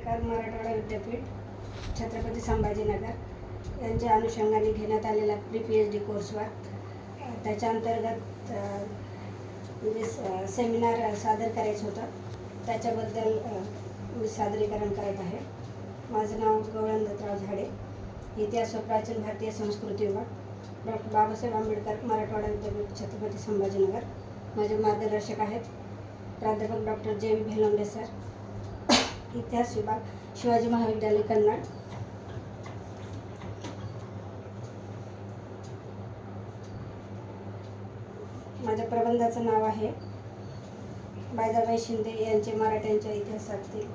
पुरस्कार मराठवाडा विद्यापीठ छत्रपती संभाजीनगर यांच्या अनुषंगाने घेण्यात आलेला PhD कोर्सवर त्याच्या अंतर्गत सेमिनार सादर करायचं होतं, त्याच्याबद्दल मी सादरीकरण करत आहे. माझं नाव गवळण दत्तराव झाडे, इतिहास व प्राचीन भारतीय संस्कृती विभाग, डॉक्टर बाबासाहेब आंबेडकर मराठवाडा विद्यापीठ छत्रपती संभाजीनगर. माझे मार्गदर्शक आहेत प्राध्यापक डॉक्टर JV भेलोंडे सर, इतिहास विभाग, शिवाजी महाविद्यालय कन्नड. माझ्या प्रबंधाचं नाव आहे बायजाबाई शिंदे यांचे मराठ्यांच्या इतिहासातील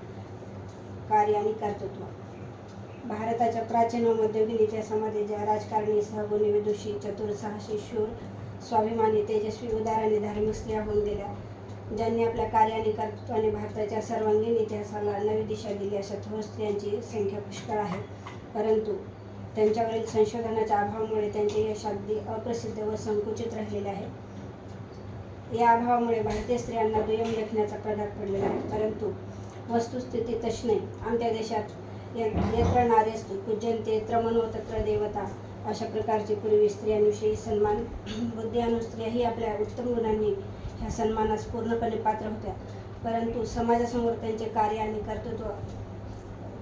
कार्य आणि कर्तृत्व. भारताच्या प्राचीन व मध्ययुगीन इतिहासामध्ये ज्या राजकारणी, सहगुणी, विदुषी, चतुर, साहसी, शूर, स्वाभिमानी, तेजस्वी, उदार आणि धार्मिक स्त्रिया होऊन दिल्या, ज्यांनी आपल्या कार्य आणि कर्तृत्वाने भारताच्या सर्वांगीण इतिहासाला नवी दिशा दिली, अशा थोर स्त्रियांची संख्या पुष्कळ आहे. परंतु त्यांच्यावरील संशोधनाच्या अभावामुळे त्यांचे यश अगदी अप्रसिद्ध व संकुचित राहिलेले आहे. या अभावामुळे भारतीय स्त्रियांना दुय्यम लेखण्याचा प्रघात पडलेला आहे. परंतु वस्तुस्थिती तशी नाही. आमच्या देशात यत्र नार्यस्तु पूज्यन्ते यत्र मनो तत्र देवता अशा प्रकारची पूर्वी स्त्रियांविषयी सन्मान बुद्धी आणि स्त्रियाही आपल्या उत्तम गुणांनी ह्या सन्मानास पूर्णपणे पात्र होत्या. परंतु समाजासमोर त्यांचे कार्य आणि कर्तृत्व,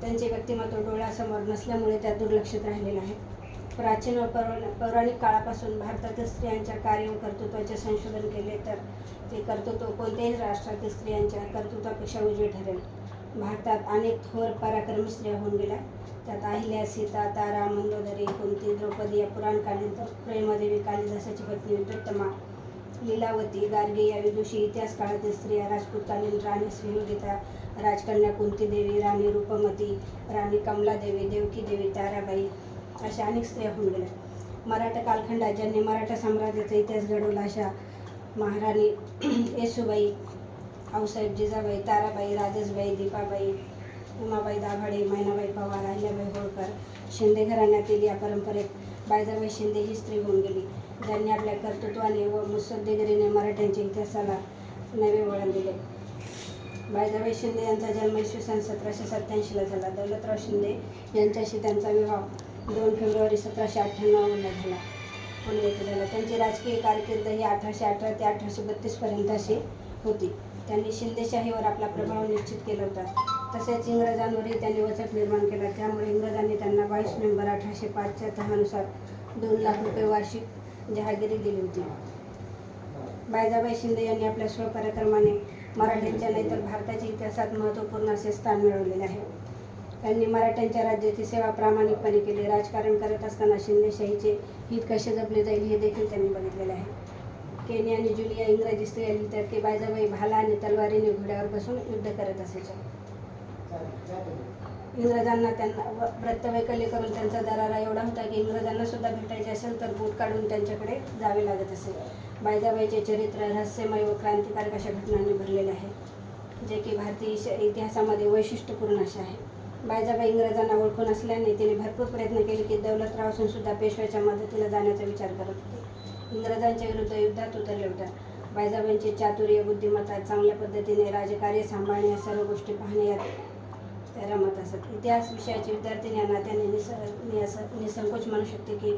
त्यांचे व्यक्तिमत्व डोळ्यासमोर नसल्यामुळे त्या दुर्लक्षित राहिलेले आहेत. प्राचीन व पौराणिक काळापासून भारतातील स्त्रियांच्या कार्य व कर्तृत्वाचे संशोधन केले तर ते कर्तृत्व कोणत्याही राष्ट्रातील स्त्रियांच्या कर्तृत्वापेक्षा उजवे ठरेल. भारतात अनेक थोर पराक्रमी स्त्रिया होऊन गेल्या. त्यात अहिल्या, सीता, तारा, मंदोदरी, कुंती, द्रौपदी या पुराणकालीन, तर प्रेमदेवी, कालिदासाची पत्नी विद्युत्तमा, लीलावती, गार्गी या विदुषी इतिहास काळातील स्त्रिया, राजपूतकालीन राणी श्रीयोगिता, राजकन्या कुंतीदेवी, राणी रूपमती, राणी कमलादेवी, देवकीदेवी, ताराबाई अशा अनेक स्त्रिया होऊन गेल्या. मराठा कालखंडात ज्यांनी मराठा साम्राज्याचा इतिहास घडवला अशा महाराणी येसूबाई, आऊसाहेब जिजाबाई, ताराबाई, राजसबाई, दीपाबाई, उमाबाई दाभाडे, मैनाबाई पवार, अहिल्याबाई होळकर, शिंदे घराण्यातील या परंपरेत बायजाबाई शिंदे ही स्त्री होऊन गेली, ज्यांनी आपल्या कर्तृत्वाने व मुत्सद्देगिरीने मराठ्यांच्या इतिहासाला नवे वळण दिले. बायजाबाई शिंदे यांचा जन्म इसवी 1787 झाला. दौलतराव शिंदे यांच्याशी त्यांचा विवाह 2 फेब्रुवारी 1798 झाला, पुणे येथे झाला. त्यांची राजकीय कारकीर्द ही 1818 ते 1832 पर्यंत अशी होती. त्यांनी शिंदेशाहीवर आपला प्रभाव निश्चित केला होता. तसेच इंग्रजांवरही त्यांनी वचक निर्माण केला. त्यामुळे इंग्रजांनी त्यांना 22 नोव्हेंबर 1805 च्या तहानुसार 2 लाख रुपये वार्षिक जहागिरी दिली होती. बायजाबाई शिंदे यांनी आपल्या स्वपराक्रमाने मराठ्यांच्या नाही तर भारताच्या इतिहासात महत्त्वपूर्ण असे स्थान मिळवलेले आहे. त्यांनी मराठ्यांच्या राज्याची सेवा प्रामाणिकपणे केली. राजकारण करत असताना शिंदेशाहीचे हित कसे जपले जाईल हे देखील त्यांनी बघितलेले आहे. केनी आणि जुलिया इंग्रजी स्त्रिया लिहितात की बायजाबाई भाला आणि तलवारीने घोड्यावर बसून युद्ध करत असायच्या. इंग्रजांना त्यांना व्रतवैकल्य करून त्यांचा दरारा एवढा होता की इंग्रजांना सुद्धा भेटायचे असेल तर बूट काढून त्यांच्याकडे जावे लागत असे. बायजाबाईचे चरित्र रहस्यमय व क्रांतिकारक अशा घटनांनी भरलेले आहे, जे की भारतीय इतिहासामध्ये वैशिष्ट्यपूर्ण असे आहे. बायजाबाई इंग्रजांना ओळखून असल्याने तिने भरपूर प्रयत्न केले की दौलतराव असून सुद्धा पेशव्याच्या मदतीला जाण्याचा विचार करत होते. इंग्रजांच्या विरुद्ध युद्धात उतरले होत्या. बायजाबाईंचे चातुर्य, बुद्धिमत्ता, चांगल्या पद्धतीने राजकार्य सांभाळणे या सर्व गोष्टी पाहणे यात त्या रमत असत. इतिहास विषयाचे विद्यार्थी या नात्याने निसंकोच म्हणू शकते की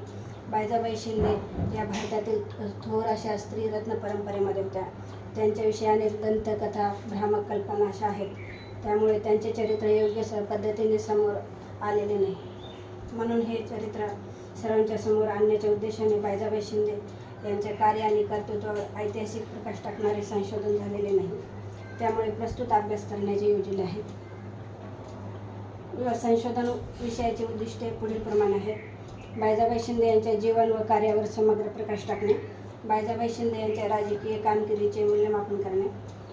बायजाबाई शिंदे या भारतातील थोर अशा स्त्रीरत्न परंपरेमध्ये होत्या. त्यांच्याविषयी अनेक दंतकथा, भ्रामक कल्पना अशा आहेत. त्यामुळे त्यांचे चरित्र योग्य पद्धतीने समोर आलेले नाही. म्हणून हे चरित्र सर्वांच्या समोर आणण्याच्या उद्देशाने बायजाबाई शिंदे यांच्या कार्य आणि कर्तृत्वावर ऐतिहासिक प्रकाश टाकणारे संशोधन झालेले नाही. त्यामुळे प्रस्तुत अभ्यास करण्याचे योजले आहे. संशोधन विषयाची उद्दिष्टे पुढील प्रमाणे आहेत. बायजाबाई शिंदे यांच्या जीवन व कार्यावर समग्र प्रकाश टाकणे, बायजाबाई शिंदे यांच्या राजकीय कामगिरीचे मूल्यमापन करणे,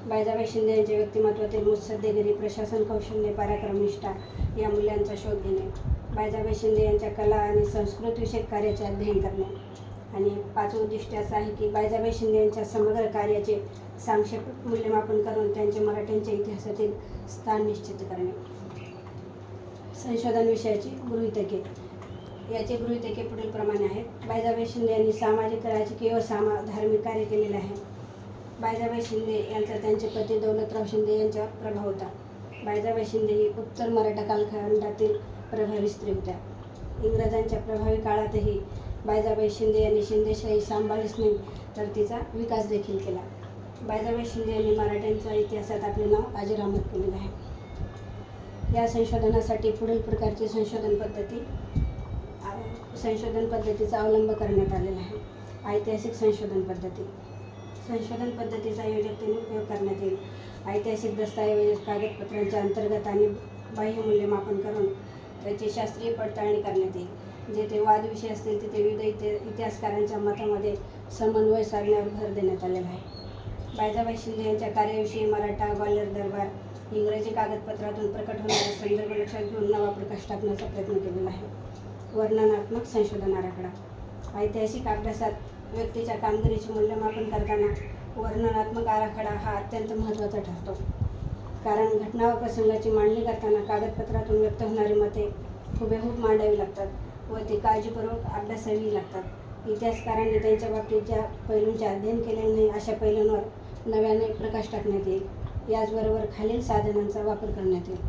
बायजाबाई शिंदे यांच्या व्यक्तिमत्वातील मुत्सद्देगिरी, प्रशासन कौशल्य, पराक्रमनिष्ठा या मूल्यांचा शोध घेणे, बायजाबाई शिंदे यांच्या कला आणि संस्कृतविषयक कार्याचे अध्ययन करणे. आणि 5वं उद्दिष्ट असं आहे की बायजाबाई शिंदे यांच्या समग्र कार्याचे सांक्षेपिक मूल्यमापन करून त्यांचे मराठ्यांच्या इतिहासातील स्थान निश्चित करणे. संशोधन विषयाची गृहीतके, याचे गृहीतके पुढील प्रमाणे आहेत. बायजाबाई शिंदे यांनी सामाजिक, राजकीय व धार्मिक कार्य केलेले आहे. बायजाबाई शिंदे यांचा त्यांचे पती दौलतराव शिंदे यांच्यावर प्रभाव होता. बायजाबाई शिंदे ही उत्तर मराठा कालखंडातील प्रभावी स्त्री होत्या. इंग्रजांच्या प्रभावी काळातही बायजाबाई शिंदे यांनी शिंदेशाही सांभाळलीच नाही तर तिचा विकास देखील केला. बायजाबाई शिंदे यांनी मराठ्यांच्या इतिहासात आपले नाव अजरामर केलेले आहे. या संशोधनासाठी पुढील प्रकारची संशोधन पद्धतीचा अवलंब करण्यात आलेला आहे. ऐतिहासिक संशोधन पद्धती. संशोधन पद्धतीचा योजकतेने उपयोग करण्यात येईल. ऐतिहासिक दस्तऐवज कागदपत्रांच्या अंतर्गत आणि बाह्य मूल्यमापन करून त्याची शास्त्रीय पडताळणी करण्यात येईल. जेथे वादविषय असतील तिथे विविध इतिहासकारांच्या मतामध्ये समन्वय साधण्यावर भर देण्यात आलेला आहे. बायजाबाई शिंदे यांच्या कार्याविषयी मराठा, ग्वाल्हेर दरबार, इंग्रजी कागदपत्रातून प्रकट होणारे संदर्भ लक्षात घेऊन नवा प्रकाश टाकण्याचा प्रयत्न केलेला आहे. वर्णनात्मक संशोधन आराखडा. ऐतिहासिक अभ्यासात व्यक्तीच्या कामगिरीचे मूल्यमापन करताना वर्णनात्मक आराखडा हा अत्यंत महत्त्वाचा ठरतो. कारण घटना व प्रसंगाची मांडणी करताना कागदपत्रातून व्यक्त होणारी मते हुबेहूब मांडावी लागतात व ती काळजीपूर्वक अभ्यासावी लागतात. इतिहासकारांनी त्यांच्या बाबतीत ज्या पैलूंचे अध्ययन केलेले नाही अशा पैलूंवर नव्याने प्रकाश टाकण्यात येईल. याचबरोबर खालील साधनांचा वापर करण्यात येईल.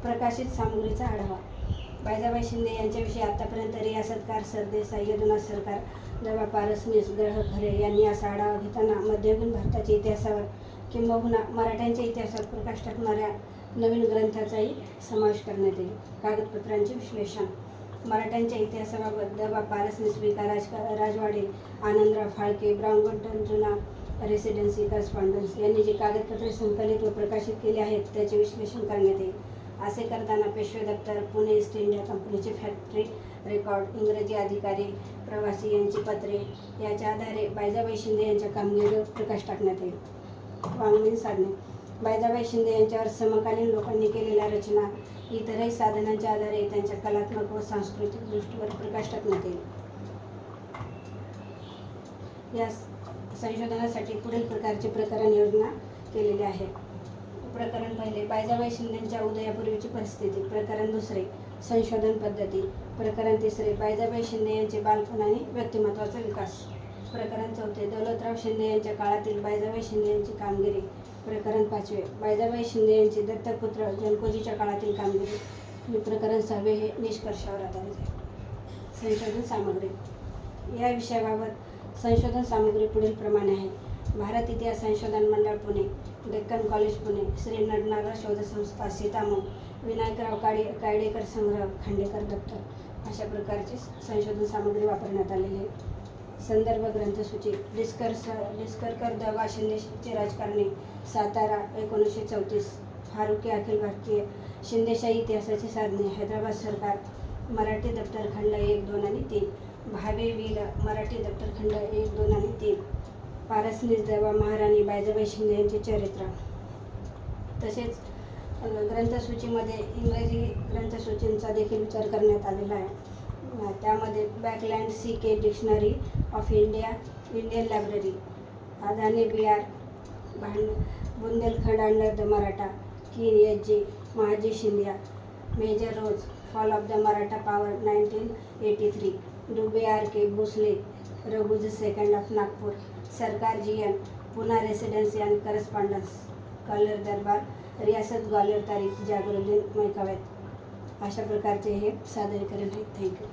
प्रकाशित सामग्रीचा आढावा. बायजाबाई शिंदे यांच्याविषयी आतापर्यंत रियासतकार सरदेसाई, यदुनाथ सरकार, द. पारसनीस, ग्रह खरे यांनी असा आढावा घेताना मध्ययुगीन भारताच्या इतिहासावर किंबहुना मराठ्यांच्या इतिहासात प्रकाश टाकणाऱ्या नवीन ग्रंथाचाही समावेश करण्यात येईल. कागदपत्रांचे विश्लेषण. मराठ्यांच्या इतिहासाबाबत द. पारसनीस, वि. राजवाडे, आनंदराव फाळके, ब्राउनगंटन, जुना रेसिडेन्सी करस्पॉन्डन्स यांनी जी कागदपत्रे संकलित व प्रकाशित केली आहेत त्याचे विश्लेषण करण्यात येईल. असे करताना पेशवे दप्तर, पुणे ईस्ट इंडिया कंपनीचे फॅक्टरी रेकॉर्ड, इंग्रजी अधिकारी, प्रवासी यांची पत्रे याच्या आधारे बायजाबाई शिंदे यांच्या कामगिरीवर प्रकाश टाकण्यात येईल. वाङ्मयीन साधने. बायजाबाई शिंदे यांच्यावर समकालीन लोकांनी केलेल्या रचना, इतरही साधनांच्या आधारे त्यांच्या कलात्मक व सांस्कृतिक दृष्टीवर प्रकाश टाकण्यात येईल. या संशोधनासाठी पुढील प्रकारची प्रकरण योजना केलेली आहे. प्रकरण पहिले, बायजाबाई शिंदेंच्या उदयापूर्वीची परिस्थिती. प्रकरण दुसरे, संशोधन पद्धती. प्रकरण तिसरे, बायजाबाई शिंदे यांचे बालपण आणि व्यक्तिमत्वाचा विकास. प्रकरण चौथे, दौलतराव शिंदे यांच्या काळातील बायजाबाई शिंदे यांची कामगिरी. प्रकरण पाचवे, बायजाबाई शिंदे यांचे दत्तक पुत्र जनकोजीच्या काळातील कामगिरी. आणि प्रकरण सहावे हे निष्कर्षावर आधारित आहे. संशोधन सामग्री. या विषयाबाबत संशोधन सामग्री पुढील प्रमाणे आहे. भारत इतिहास संशोधन मंडळ पुणे, डेक्कन कॉलेज पुणे, श्री नटनागर शोध संस्था सीतामोग, विनायकराव कायडेकर संग्रह, खांडेकर दप्तर अशा प्रकारची संशोधन सामग्री वापरण्यात आलेली आहे. संदर्भ ग्रंथसूची. डिस्करकर द. वा. शिंदेची राजकारणी, सातारा 1934. फारुकी अखिल भारतीय शिंदेशाही इतिहासाची साधने, हैदराबाद सरकार, मराठी दप्तर खंड 1, 2 आणि 3. भावे वि. ल. मराठी दप्तर खंड 1, 2 आणि 3. पारसनीस द. वा. महाराणी बायजाबाई शिंदे यांचे चरित्र. तसेच ग्रंथसूचीमध्ये इंग्रजी ग्रंथसूचींचा देखील विचार करण्यात आलेला आहे. त्यामध्ये Buckland C.K. Dictionary of Indian library, Adani B.R. Bundelkhand under the Maratha, Keene H.G. Mahaji Scindia, major Rose, fall of the Maratha power 1983, Dube R.K. Bhosale, Raghuji second of Nagpur, Sarkar G.N. Poona residency and correspondence, Gwalior Darbar, Riyasat Gwalior तारीख जागरुद्दीन मैकावत. अशा प्रकारचे हे सादरीकरण आहे. थँक्यू.